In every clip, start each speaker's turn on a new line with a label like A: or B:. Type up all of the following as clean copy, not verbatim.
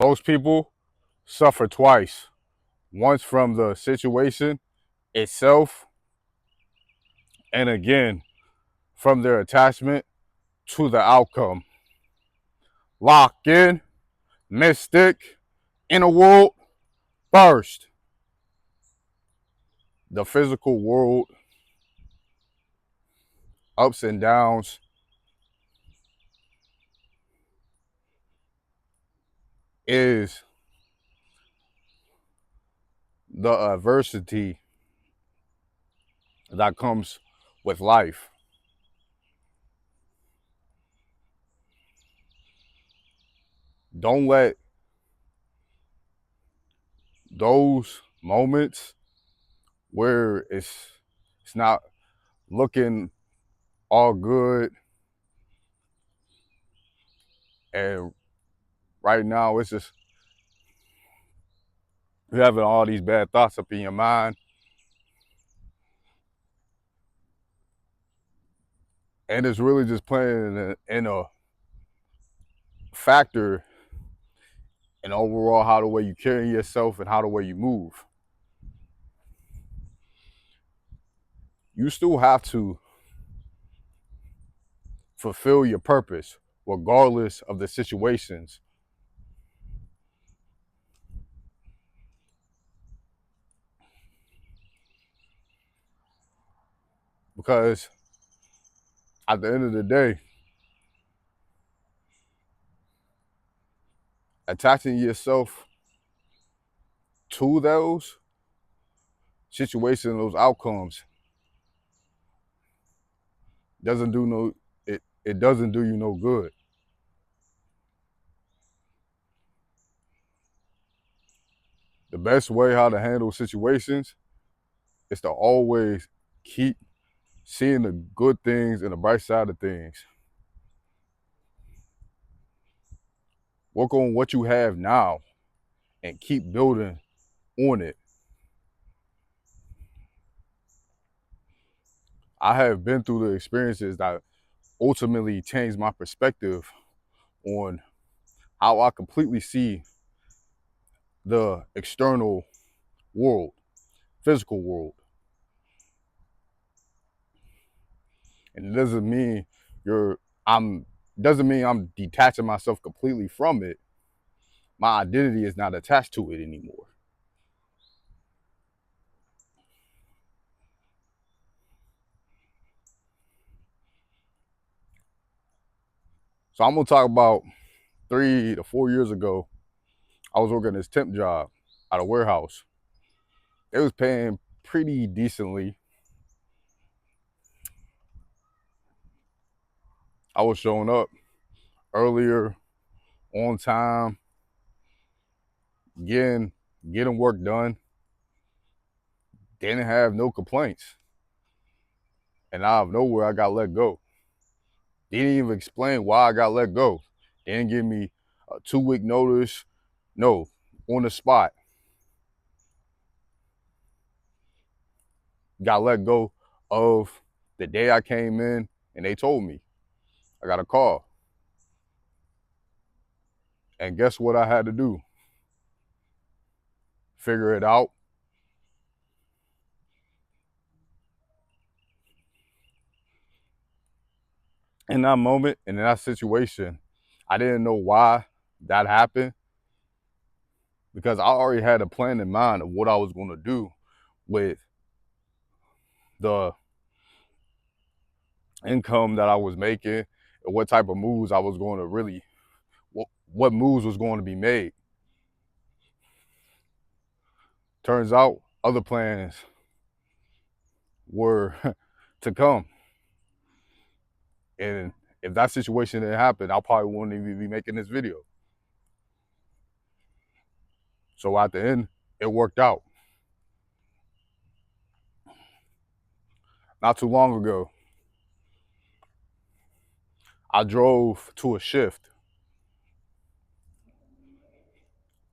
A: Most people suffer twice. Once from the situation itself, and again from their attachment to the outcome. Lockin, mystic, inner world first. The physical world, ups and downs, is the adversity that comes with life. Don't let those moments where it's not looking all good, and right now it's just you're having all these bad thoughts up in your mind, and it's really just playing in a factor in overall how the way you carry yourself and how the way you move. You still have to fulfill your purpose regardless of the situations. Because at the end of the day, attaching yourself to those situations, those outcomes, doesn't do no it doesn't do you no good. The best way how to handle situations is to always keep seeing the good things and the bright side of things. Work on what you have now and keep building on it. I have been through the experiences that ultimately changed my perspective on how I completely see the external world, physical world. And it doesn't mean you're I'm doesn't mean I'm detaching myself completely from it. My identity is not attached to it anymore. So I'm gonna talk about 3 to 4 years ago. I was working this temp job at a warehouse. It was paying pretty decently. I was showing up earlier, on time, getting getting work done. Didn't have no complaints. And out of nowhere, I got let go. Didn't even explain why I got let go. Didn't give me a 2 week notice. No, on the spot. Got let go of the day I came in, and they told me I got a call. And guess what I had to do? Figure it out. In that moment and in that situation, I didn't know why that happened because I already had a plan in mind of what I was going to do with the income that I was making and what type of moves I was going to really, what moves was going to be made. Turns out other plans were to come. And if that situation didn't happen, I probably wouldn't even be making this video. So at the end, it worked out. Not too long ago, I drove to a shift.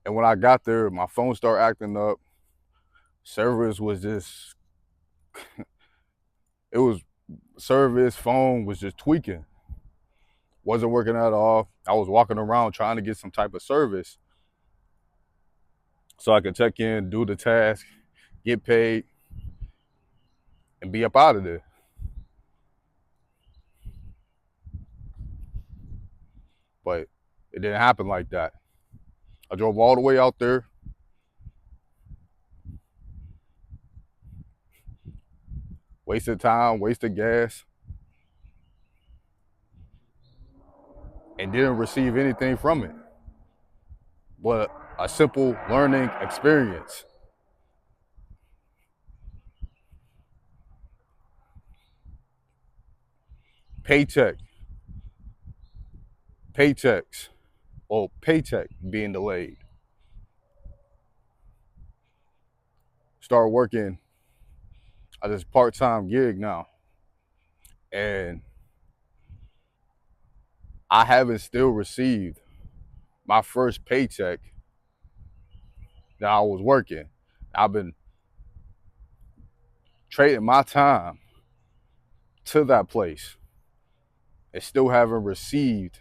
A: And when I got there, my phone started acting up. Service was just, it was, service, phone was just tweaking. Wasn't working at all. I was walking around trying to get some type of service. so I can check in, do the task, get paid, and be up out of there. But it didn't happen like that. I drove all the way out there, wasted time, wasted gas, and didn't receive anything from it. But a simple learning experience. Paycheck, paychecks, or paycheck being delayed. Start working at this part-time gig now, and I haven't still received my first paycheck that I was working. I've been trading my time to that place and still haven't received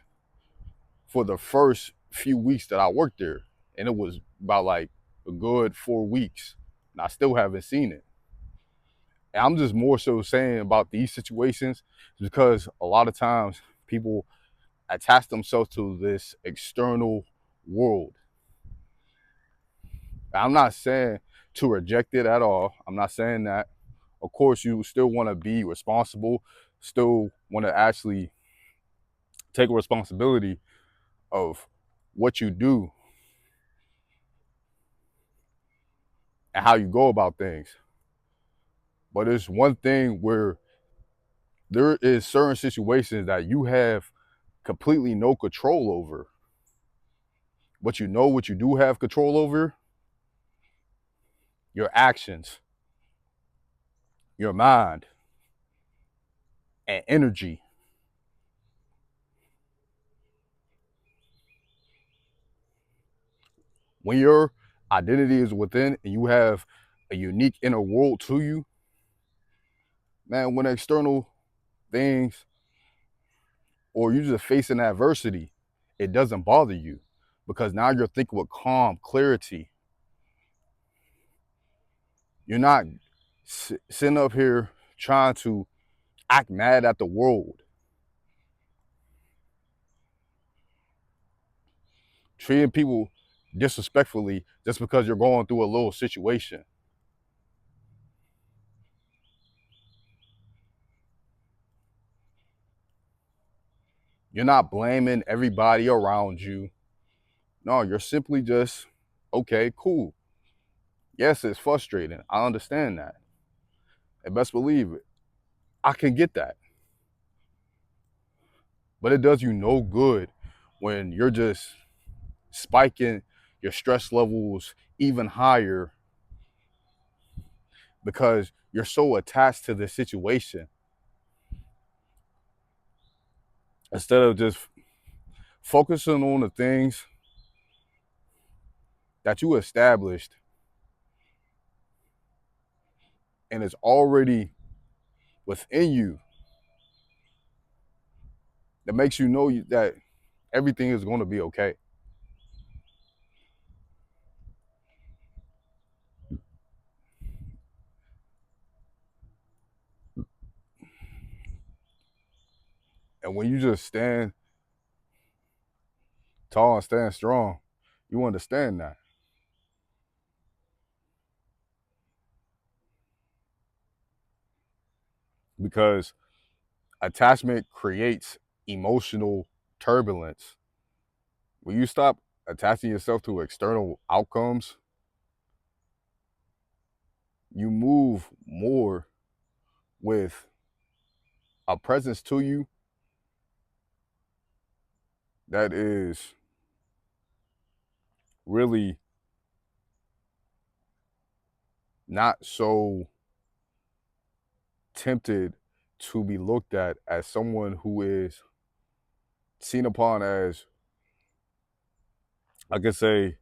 A: for the first few weeks that I worked there. And it was about like a good 4 weeks. And I still haven't seen it. And I'm just more so saying about these situations because a lot of times people attach themselves to this external world. I'm not saying to reject it at all. I'm not saying that. Of course, you still want to be responsible, still want to actually take responsibility of what you do and how you go about things. But it's one thing where there is certain situations that you have completely no control over. But you know what you do have control over? Your actions, your mind, and energy. When your identity is within and you have a unique inner world to you, man, when external things or you're just facing adversity, it doesn't bother you because now you're thinking with calm clarity. You're not sitting up here trying to act mad at the world, treating people disrespectfully just because you're going through a little situation. You're not blaming everybody around you. No, you're simply just, okay, cool. Yes, it's frustrating. I understand that. And best believe it, I can get that. But it does you no good when you're just spiking your stress levels even higher because you're so attached to the situation instead of just focusing on the things that you established and it's already within you that makes you know that everything is going to be okay. And when you just stand tall and stand strong, you understand that because attachment creates emotional turbulence. When you stop attaching yourself to external outcomes, you move more with a presence to you that is really not so tempted to be looked at as someone who is seen upon as, I could say,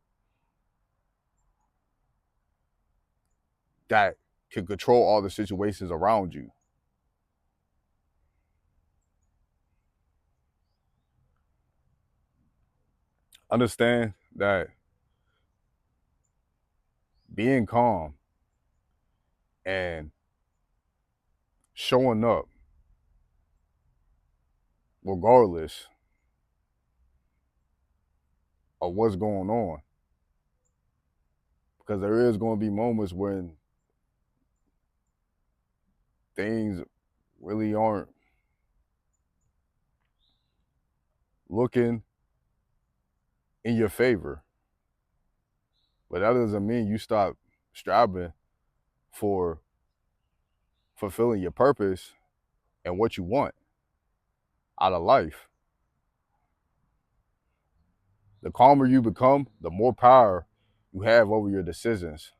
A: that can control all the situations around you. Understand that being calm and showing up regardless of what's going on. Because there is going to be moments when things really aren't looking in your favor. But that doesn't mean you stop striving for fulfilling your purpose and what you want out of life. The calmer you become, the more power you have over your decisions.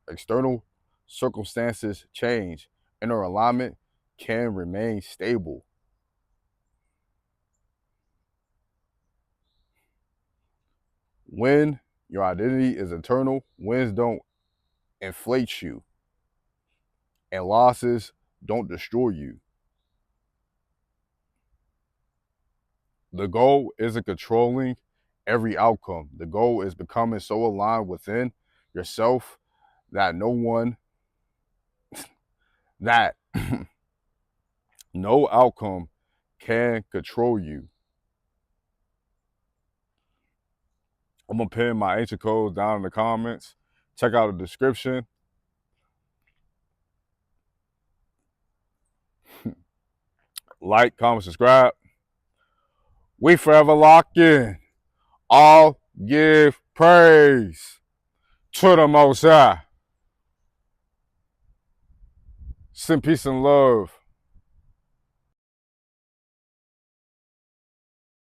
A: External circumstances change. Inner alignment can remain stable. When your identity is eternal, wins don't inflate you, and losses don't destroy you. The goal isn't controlling every outcome. The goal is becoming so aligned within yourself that that no outcome can control you. I'm gonna pin my ancient codes down in the comments. Check out the description. Like, comment, subscribe. We forever locked in. All give praise to the Most High. Send peace and love